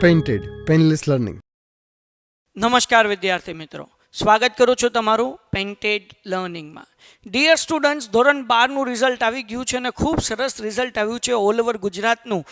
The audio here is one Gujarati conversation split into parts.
Painted painless learning. નમસ્કાર વિદ્યાર્થી મિત્રો, સ્વાગત કરું છું તમારું પેઇન્ટેડ લર્નિંગમાં. ડિયર સ્ટુડન્ટ્સ, ધોરણ 12નું રિઝલ્ટ આવી ગયું છે અને ખૂબ સરસ રિઝલ્ટ આવ્યું છે. ઓલ ઓવર ગુજરાતનું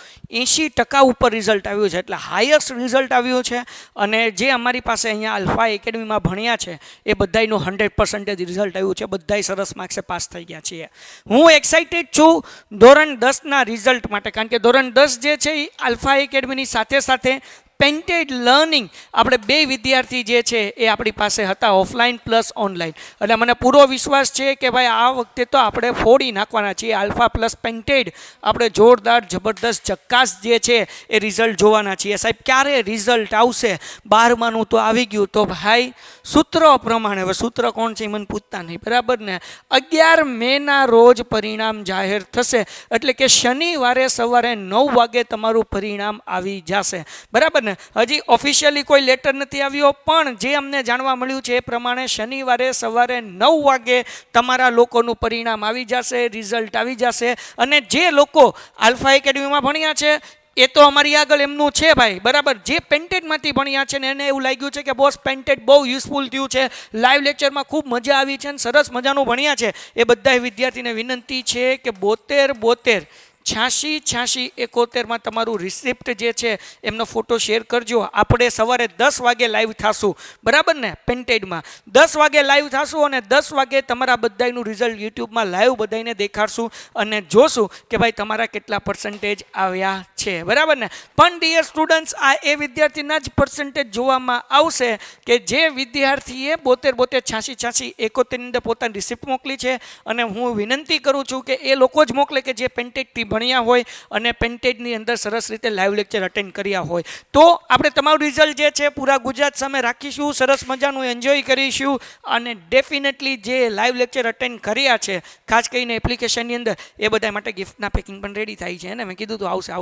80% ઉપર રિઝલ્ટ આવ્યું છે, એટલે હાઈએસ્ટ રિઝલ્ટ આવ્યું છે. અને જે અમારી પાસે અહીંયા આલ્ફા એકેડમીમાં ભણ્યા છે એ બધાયનું 100% રિઝલ્ટ આવ્યું છે. બધાય સરસ માર્ક્સે પાસ થઈ ગયા છીએ. હું એક્સાઇટેડ છું ધોરણ 10ના રિઝલ્ટ માટે, કારણ કે ધોરણ 10 જે છે એ આલ્ફા એકેડમીની સાથે સાથે પેઇન્ટેડ લર્નિંગ આપણે બે વિદ્યાર્થી જે છે એ આપણી પાસે હતા, ઓફલાઈન પ્લસ ઓનલાઈન. એટલે મને પૂરો વિશ્વાસ છે કે ભાઈ આ વખતે તો આપણે ફોડી નાખવાના છીએ. આલ્ફા પ્લસ પેઇન્ટેડ આપણે જોરદાર જબરદસ્ત ચક્કાસ જે છે એ રિઝલ્ટ જોવાના છીએ. સાહેબ ક્યારે રિઝલ્ટ આવશે? 12માનું તો આવી ગયું, તો ભાઈ સૂત્ર પ્રમાણે, હવે સૂત્ર કોણ છે એ મને પૂછતા નહીં, બરાબર ને? 11 મેના રોજ પરિણામ જાહેર થશે, એટલે કે શનિવારે સવારે 9 વાગે તમારું પરિણામ આવી જશે, બરાબર. હજી ઓફિશિયલી કોઈ લેટર નથી આવ્યો, પણ જે અમને જાણવા મળ્યું છે એ પ્રમાણે શનિવારે સવારે 9 વાગે તમારા લોકોનું પરિણામ આવી જશે, રિઝલ્ટ આવી જશે. અને જે લોકો આલ્ફા એકેડમીમાં ભણ્યા છે એ તો અમારી આગળ એમનું છે ભાઈ, બરાબર. જે પેઇન્ટેડમાંથી ભણ્યા છે ને એને એવું લાગ્યું છે કે બોસ પેઇન્ટેડ બહુ યુઝફુલ થયું છે, લાઈવ લેક્ચરમાં ખૂબ મજા આવી છે અને સરસ મજાનું ભણ્યા છે, એ બધા વિદ્યાર્થીને વિનંતી છે કે 72 86 71 તમારું રિસિપ્ટ જે છે એમનો ફોટો શેર કરજો. આપણે સવારે 10 વાગે લાઈવ થશું, બરાબર ને? પેઇન્ટેડમાં 10 વાગે લાઈવ થશું અને 10 વાગે તમારા બધાનું રિઝલ્ટ યુટ્યુબમાં લાઈવ બધાને દેખાડશું અને જોશું કે ભાઈ તમારા કેટલા પર્સન્ટેજ આવ્યા છે, બરાબર ને? પણ ડિયર સ્ટુડન્ટ્સ, આ એ વિદ્યાર્થીના જ પર્સન્ટેજ જોવામાં આવશે કે જે વિદ્યાર્થીએ 72 86 71 ની અંદર પોતાની રિસિપ્ટ મોકલી છે. અને હું વિનંતી કરું છું કે એ લોકો જ મોકલે કે જે પેઇન્ટેડથી ભણ્યા હોય અને પેઇન્ટેડની અંદર સરસ રીતે લાઈવ લેક્ચર અટેન્ડ કર્યા હોય. તો આપણે તમારું રિઝલ્ટ જે છે પૂરા ગુજરાત સામે રાખીશું, સરસ મજાનું એન્જોય કરીશું. અને ડેફિનેટલી જે લાઈવ લેક્ચર અટેન્ડ કર્યા છે, ખાસ કરીને એપ્લિકેશનની અંદર, એ બધા માટે ગિફ્ટના પેકિંગ પણ રેડી થાય છે. અને મેં કીધું તો આવશે.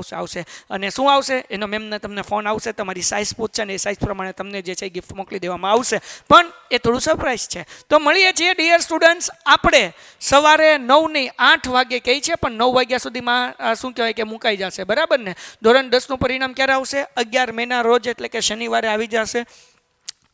અને શું આવશે એનો મેમને તમને ફોન આવશે, તમારી સાઇઝ પૂછશે ને એ સાઇઝ પ્રમાણે તમને જે છે ગિફ્ટ મોકલી દેવામાં આવશે. પણ એ થોડું સરપ્રાઈઝ છે. તો મળીએ છીએ ડિયર સ્ટુડન્ટ્સ, આપણે સવારે 9 નહીં 8 વાગે કહી છે, પણ 9 વાગ્યા સુધીમાં શું કહેવાય કે મુકાઈ જશે, બરાબર ને? ધોરણ 10નું પરિણામ ક્યારે આવશે? 11 મેના રોજ, એટલે કે શનિવારે આવી જશે.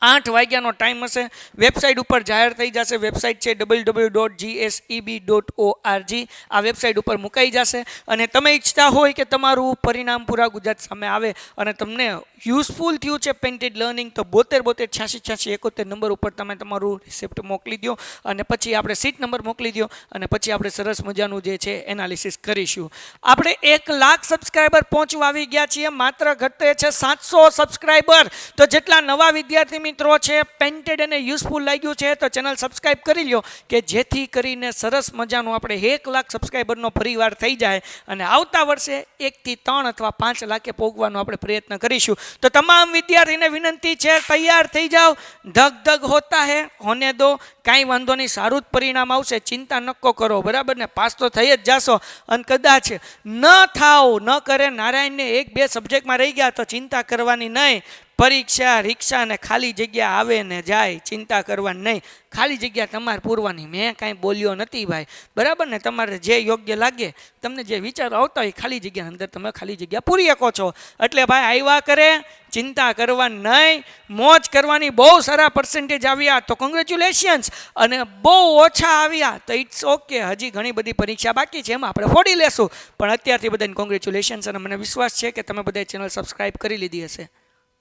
8 વાગ્યાનો ટાઈમ હશે. વેબસાઇટ ઉપર જાહેર થઈ જશે. વેબસાઇટ છે www.gseb.org. આ વેબસાઇટ ઉપર મુકાઈ જશે. અને તમે ઈચ્છતા હોય કે તમારું પરિણામ પૂરા ગુજરાત સામે આવે અને તમને યુઝફુલ થયું છે પેઇન્ટેડ લર્નિંગ, તો 72 86 71 નંબર ઉપર તમે તમારું રિસિપ્ટ મોકલી દો અને પછી આપણે સીટ નંબર મોકલી દો અને પછી આપણે સરસ મજાનું જે છે એનાલિસિસ કરીશું. આપણે 1 લાખ સબસ્ક્રાઈબર પહોંચવા આવી ગયા છીએ. માત્ર ઘટે છે 700 સબસ્ક્રાઈબર. તો જેટલા નવા વિદ્યાર્થી મિત્રો છે, પેઇન્ટેડ અને યુઝફુલ લાગ્યું છે તો ચેનલ સબસ્ક્રાઇબ કરી લ્યો, કે જેથી કરીને સરસ મજાનું આપણે 1 લાખ સબસ્ક્રાઈબરનો પરિવાર થઈ જાય અને આવતા વર્ષે 1 થી 3 અથવા 5 લાખે પહોંચવાનો આપણે પ્રયત્ન કરીશું. તો તમામ વિદ્યાર્થીને વિનંતી છે, તૈયાર થઈ જાઓ. ધગ હોતા હે, હોને દો. કાંઈ વાંધો નહીં, સારું જ પરિણામ આવશે, ચિંતા નક્કો કરો, બરાબર ને? પાસ તો થઈ જ જાશો. અને કદાચ ન કરે નારાયણને 1-2 સબ્જેક્ટમાં રહી ગયા તો ચિંતા કરવાની નહીં. પરીક્ષા રિક્ષા ને ખાલી જગ્યા આવે ને જાય, ચિંતા કરવાની નહીં. ખાલી જગ્યા તમારે પૂરવાની. મેં કાંઈ બોલ્યો નથી ભાઈ, બરાબર ને? તમારે જે યોગ્ય લાગે, તમને જે વિચારો આવતા હોય ખાલી જગ્યા અંદર તમે ખાલી જગ્યા પૂરી શકો છો. એટલે ભાઈ આવ્યા કરે, ચિંતા કરવાની નહીં, મોજ કરવાની. બહુ સારા પર્સન્ટેજ આવ્યા તો કોંગ્રેચ્યુલેશન્સ, અને બહુ ઓછા આવ્યા તો ઇટ્સ ઓકે. હજી ઘણી બધી પરીક્ષા બાકી છે, એમાં આપણે ફોડી લેશું. પણ અત્યારથી બધાને કોંગ્રેચ્યુલેશન્સ. અને મને વિશ્વાસ છે કે તમે બધા ચેનલ સબસ્ક્રાઈબ કરી લીધી હશે.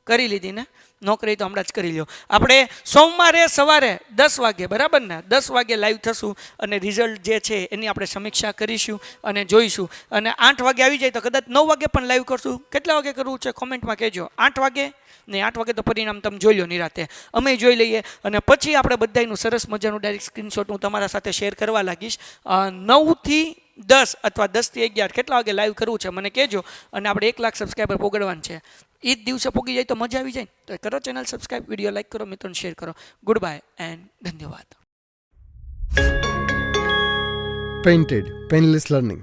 કરી લીધી ને? નોકરી તો હમણાં જ કરી લો. આપણે સોમવારે સવારે 10 વાગે, બરાબર ને? 10 વાગે લાઈવ થશું અને રિઝલ્ટ જે છે એની આપણે સમીક્ષા કરીશું અને જોઈશું. અને 8 વાગે આવી જાય તો કદાચ 9 વાગે પણ લાઈવ કરશું. કેટલા વાગે કરવું છે કોમેન્ટમાં કહેજો. 8 વાગે ને 8 વાગે તો પરિણામ તમે જોઈ લો નિરાતે, અમે જોઈ લઈએ. અને પછી આપણે બધાનું સરસ મજાનું ડાયરેક્ટ સ્ક્રીનશોટ હું તમારા સાથે શેર કરવા લાગીશ. 9 થી 10 અથવા 10 થી 11 કેટલા વાગે લાઈવ કરવું છે મને કહેજો. અને આપણે 1 લાખ સબસ્ક્રાઈબર પોગડવાનું છે. એ જ દિવસે પોગી જાય તો મજા આવી જાય. તો કરો ચેનલ સબસ્ક્રાઈબ, વિડીયો લાઈક કરો, મિત્રોને શેર કરો. ગુડ બાય એન્ડ ધન્યવાદ. Painted painless learning.